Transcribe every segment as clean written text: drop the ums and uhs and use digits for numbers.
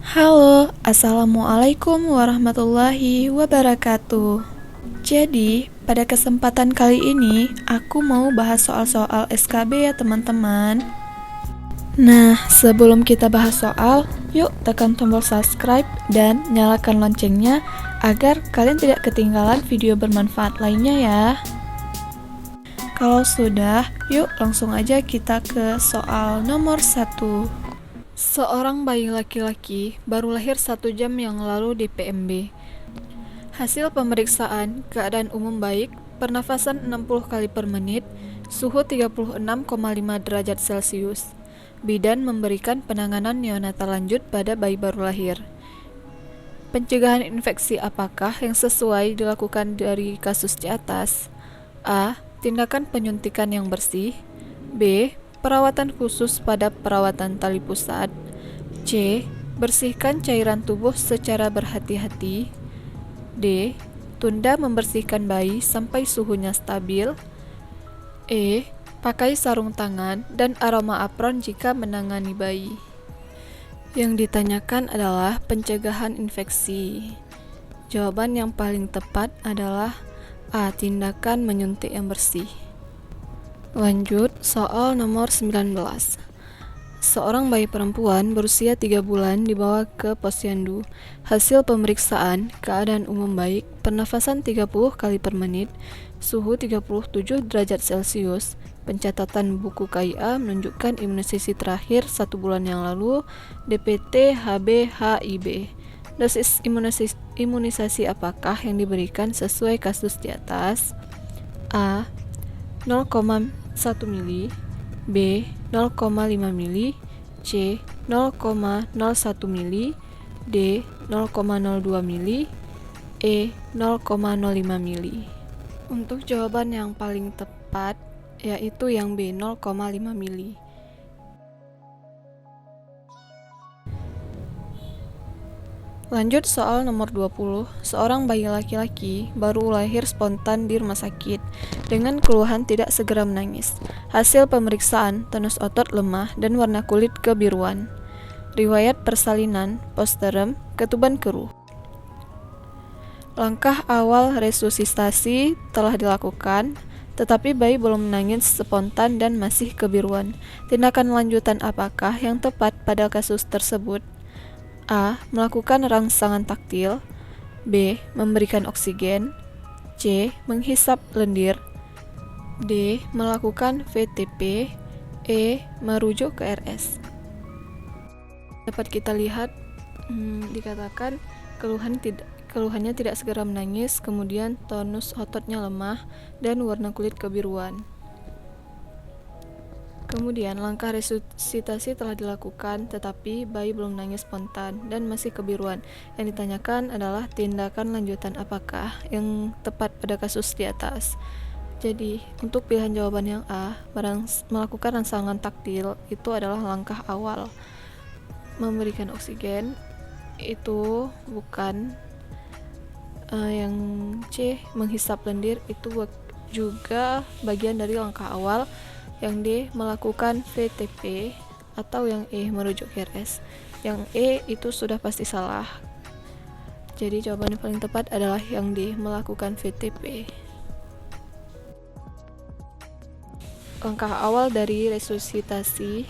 Halo, Assalamualaikum warahmatullahi wabarakatuh. Jadi, pada kesempatan kali ini, aku mau bahas soal-soal SKB ya teman-teman. Nah, sebelum kita bahas soal, yuk tekan tombol subscribe dan nyalakan loncengnya agar kalian tidak ketinggalan video bermanfaat lainnya ya. Kalau sudah, yuk langsung aja kita ke soal nomor 1. Seorang bayi laki-laki baru lahir 1 jam yang lalu di PMB. Hasil pemeriksaan keadaan umum baik, pernafasan 60 kali per menit, suhu 36,5 derajat Celcius. Bidan memberikan penanganan neonatal lanjut pada bayi baru lahir. Pencegahan infeksi apakah yang sesuai dilakukan dari kasus di atas? A. Tindakan penyuntikan yang bersih. B. Perawatan khusus pada perawatan tali pusat. C. Bersihkan cairan tubuh secara berhati-hati. D. Tunda membersihkan bayi sampai suhunya stabil. E. Pakai sarung tangan dan aroma apron jika menangani bayi. Yang ditanyakan adalah pencegahan infeksi. Jawaban yang paling tepat adalah A. Tindakan menyuntik yang bersih. Lanjut, soal nomor 19. Seorang bayi perempuan berusia 3 bulan dibawa ke posyandu. Hasil pemeriksaan keadaan umum baik, pernafasan 30 kali per menit, suhu 37 derajat Celcius. Pencatatan buku KIA menunjukkan imunisasi terakhir 1 bulan yang lalu, DPT HB HIB. Dosis imunisasi apakah yang diberikan sesuai kasus di atas? A. 0,1 mili, B. 0,5 mili, C. 0,01 mili, D. 0,02 mili, E. 0,05 mili. Untuk jawaban yang paling tepat yaitu yang B. 0,5 mili. Lanjut soal nomor 20. Seorang bayi laki-laki baru lahir spontan di rumah sakit dengan keluhan tidak segera menangis. Hasil pemeriksaan tonus otot lemah dan warna kulit kebiruan. Riwayat persalinan, posterem, ketuban keruh. Langkah awal resusitasi telah dilakukan, tetapi bayi belum menangis spontan dan masih kebiruan. Tindakan lanjutan apakah yang tepat pada kasus tersebut? A. Melakukan rangsangan taktil. B. Memberikan oksigen. C. Menghisap lendir. D. Melakukan VTP. E. Merujuk ke RS. Dapat kita lihat dikatakan keluhannya tidak segera menangis, kemudian tonus ototnya lemah dan warna kulit kebiruan. Kemudian langkah resusitasi telah dilakukan, tetapi bayi belum menangis spontan dan masih kebiruan. Yang ditanyakan adalah tindakan lanjutan apakah yang tepat pada kasus di atas. Jadi, untuk pilihan jawaban yang A, melakukan rangsangan taktil itu adalah langkah awal. Memberikan oksigen itu bukan. Yang C, menghisap lendir itu juga bagian dari langkah awal. Yang D, melakukan VTP, atau yang E, merujuk ke RS. Yang E itu sudah pasti salah. Jadi jawaban yang paling tepat adalah yang D, melakukan VTP. Langkah awal dari resusitasi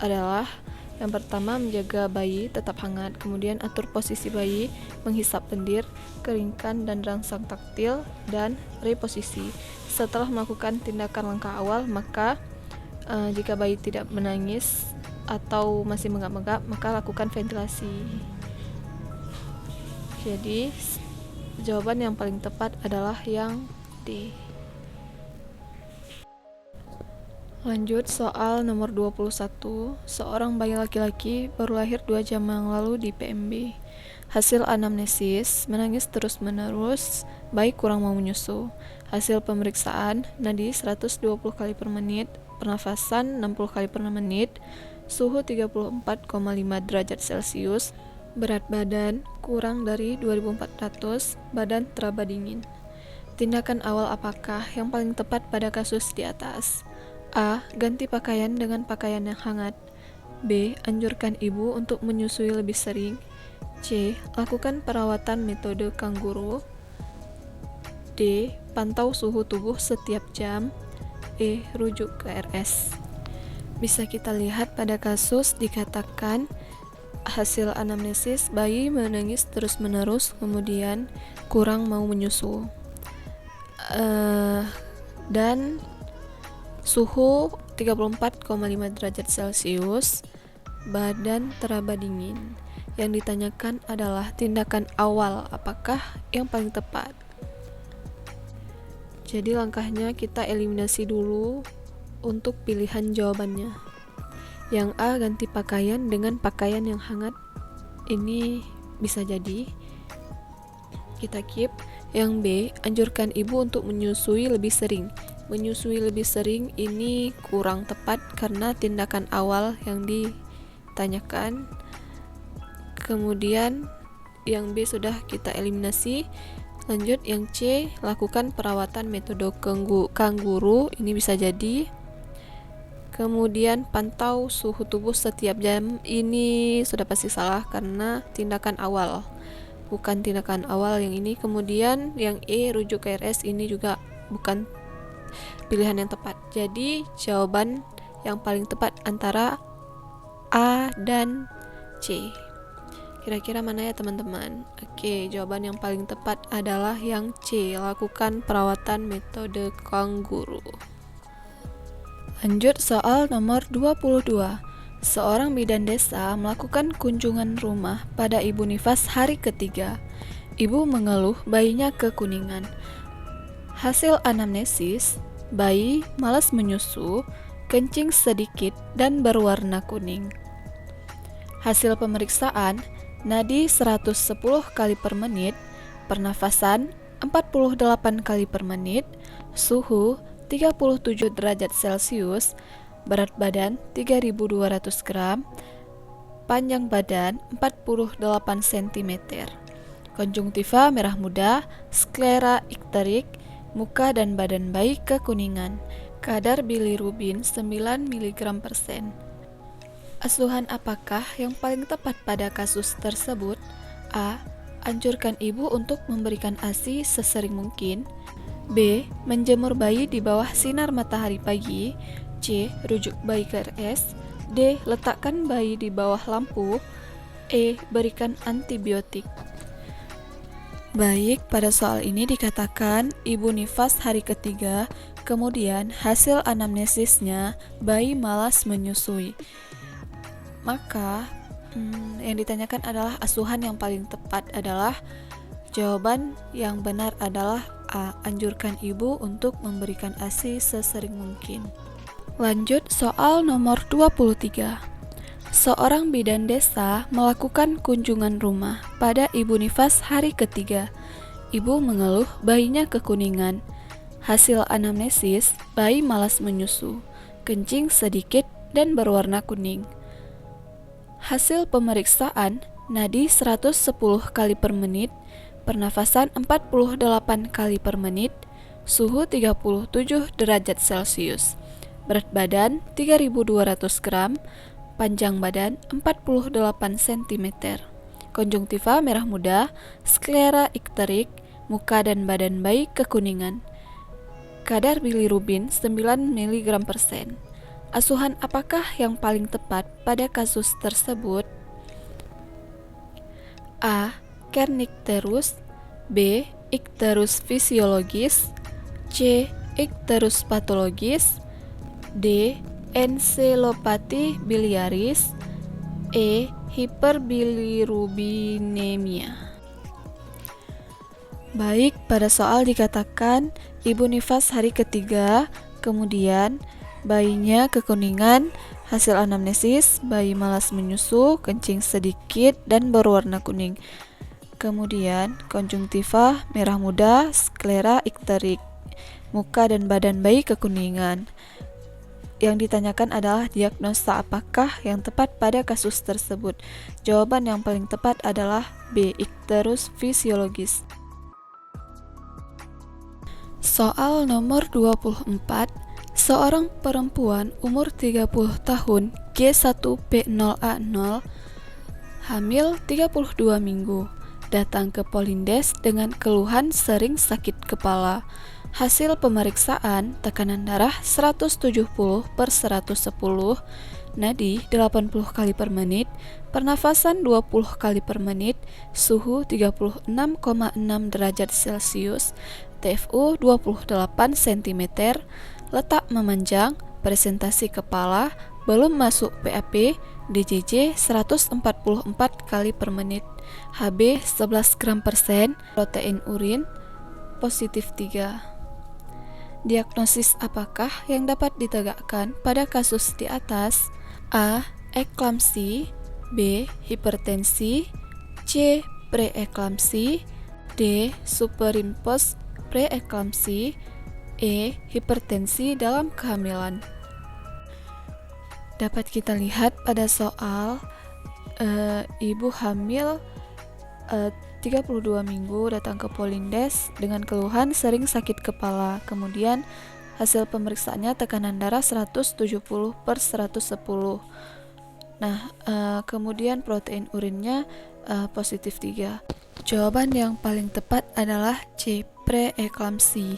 adalah yang pertama, menjaga bayi tetap hangat, kemudian atur posisi bayi, menghisap lendir, keringkan dan rangsang taktil, dan reposisi. Setelah melakukan tindakan langkah awal, maka jika bayi tidak menangis atau masih menggap-menggap, maka lakukan ventilasi. Jadi, jawaban yang paling tepat adalah yang D. Lanjut soal nomor 21. Seorang bayi laki-laki baru lahir 2 jam yang lalu di PMB. Hasil anamnesis, menangis terus-menerus, bayi kurang mau menyusu. Hasil pemeriksaan, nadi 120 kali per menit, pernafasan 60 kali per menit, suhu 34,5 derajat Celcius, berat badan kurang dari 2400, badan teraba dingin. Tindakan awal apakah yang paling tepat pada kasus di atas? A. Ganti pakaian dengan pakaian yang hangat. B. Anjurkan ibu untuk menyusui lebih sering. C. Lakukan perawatan metode kanguru. D. Pantau suhu tubuh setiap jam. E. Rujuk ke RS. Bisa kita lihat pada kasus dikatakan hasil anamnesis bayi menangis terus-menerus, kemudian kurang mau menyusu, dan suhu 34,5 derajat Celcius, badan teraba dingin. Yang ditanyakan adalah tindakan awal apakah yang paling tepat. Jadi langkahnya kita eliminasi dulu untuk pilihan jawabannya. Yang A, ganti pakaian dengan pakaian yang hangat. Ini bisa jadi. Kita keep. Yang B, anjurkan ibu untuk menyusui lebih sering. Menyusui lebih sering ini kurang tepat karena tindakan awal yang ditanyakan. Kemudian yang B sudah kita eliminasi. Lanjut yang C, lakukan perawatan metode kanguru. Ini bisa jadi. Kemudian pantau suhu tubuh setiap jam. Ini sudah pasti salah karena tindakan awal, bukan tindakan awal yang ini. Kemudian yang E, rujuk ke RS, ini juga bukan pilihan yang tepat. Jadi jawaban yang paling tepat antara A dan C. Kira-kira mana ya teman-teman? Oke, jawaban yang paling tepat adalah yang C, lakukan perawatan metode kanguru. Lanjut soal nomor 22. Seorang bidan desa melakukan kunjungan rumah pada Ibu Nifas hari ketiga. Ibu mengeluh bayinya kekuningan. Hasil anamnesis, bayi malas menyusu, kencing sedikit dan berwarna kuning. Hasil pemeriksaan, nadi 110 kali per menit, pernafasan 48 kali per menit, suhu 37 derajat Celcius, berat badan 3.200 gram, panjang badan 48 cm, konjungtiva merah muda, sklera ikterik, muka dan badan bayi kekuningan, kadar bilirubin 9 mg/sen. Asuhan apakah yang paling tepat pada kasus tersebut? A. Anjurkan ibu untuk memberikan ASI sesering mungkin. B. Menjemur bayi di bawah sinar matahari pagi. C. Rujuk bayi ke RS. D. Letakkan bayi di bawah lampu. E. Berikan antibiotik. Baik, pada soal ini dikatakan Ibu Nifas hari ketiga, kemudian hasil anamnesisnya bayi malas menyusui. Maka yang ditanyakan adalah asuhan yang paling tepat adalah jawaban yang benar adalah A. Anjurkan ibu untuk memberikan ASI sesering mungkin. Lanjut soal nomor 23. Seorang bidan desa melakukan kunjungan rumah pada Ibu Nifas hari ketiga. Ibu mengeluh bayinya kekuningan. Hasil anamnesis, bayi malas menyusu, kencing sedikit dan berwarna kuning. Hasil pemeriksaan, nadi 110 kali per menit, pernafasan 48 kali per menit, suhu 37 derajat Celcius, berat badan 3.200 gram, panjang badan 48 cm, konjungtiva merah muda, sklera ikterik, muka dan badan bayi kekuningan, kadar bilirubin 9 mg/sen. Asuhan apakah yang paling tepat pada kasus tersebut? A. Kernicterus. B. Icterus fisiologis. C. Icterus patologis. D. Encelopati biliaris. E. Hiperbilirubinemia. Baik, pada soal dikatakan Ibu Nifas hari ketiga, kemudian bayinya kekuningan, hasil anamnesis, bayi malas menyusu, kencing sedikit dan berwarna kuning. Kemudian konjungtiva merah muda, sklera ikterik, muka dan badan bayi kekuningan. Yang ditanyakan adalah diagnosa apakah yang tepat pada kasus tersebut. Jawaban yang paling tepat adalah B. Icterus fisiologis. Soal nomor 24. Seorang perempuan umur 30 tahun G1P0A0 hamil 32 minggu datang ke Polindes dengan keluhan sering sakit kepala. Hasil pemeriksaan tekanan darah 170/110, nadi 80 kali per menit, pernafasan 20 kali per menit, suhu 36,6 derajat Celcius, TFU 28 cm, letak memanjang, presentasi kepala, belum masuk PAP, DJJ 144 kali per menit, HB 11 gram per sen, protein urin positif 3. Diagnosis apakah yang dapat ditegakkan pada kasus di atas? A. Eklamsi, B. Hipertensi, C. Preeklamsi, D. Superimpos preeklamsi, E. Hipertensi dalam kehamilan. Dapat kita lihat pada soal ibu hamil 32 minggu datang ke Polindes dengan keluhan sering sakit kepala. Kemudian hasil pemeriksaannya tekanan darah 170/110. Nah, kemudian protein urinnya positif 3. Jawaban yang paling tepat adalah C. Preeklamsi.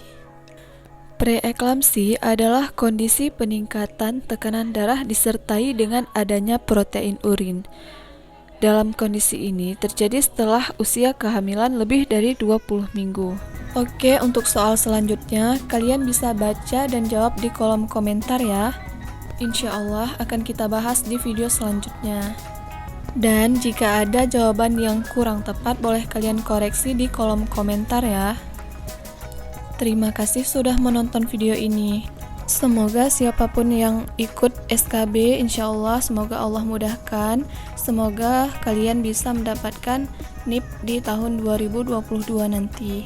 Preeklamsi adalah kondisi peningkatan tekanan darah disertai dengan adanya protein urin. Dalam kondisi ini terjadi setelah usia kehamilan lebih dari 20 minggu. Oke, untuk soal selanjutnya kalian bisa baca dan jawab di kolom komentar ya. Insya Allah akan kita bahas di video selanjutnya. Dan jika ada jawaban yang kurang tepat, boleh kalian koreksi di kolom komentar ya. Terima kasih sudah menonton video ini. Semoga siapapun yang ikut SKB, insya Allah semoga Allah mudahkan. Semoga kalian bisa mendapatkan NIP di tahun 2022 nanti.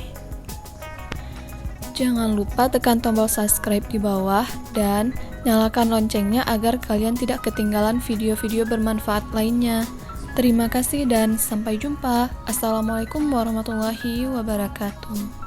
Jangan lupa tekan tombol subscribe di bawah dan nyalakan loncengnya agar kalian tidak ketinggalan video-video bermanfaat lainnya. Terima kasih dan sampai jumpa. Assalamualaikum warahmatullahi wabarakatuh.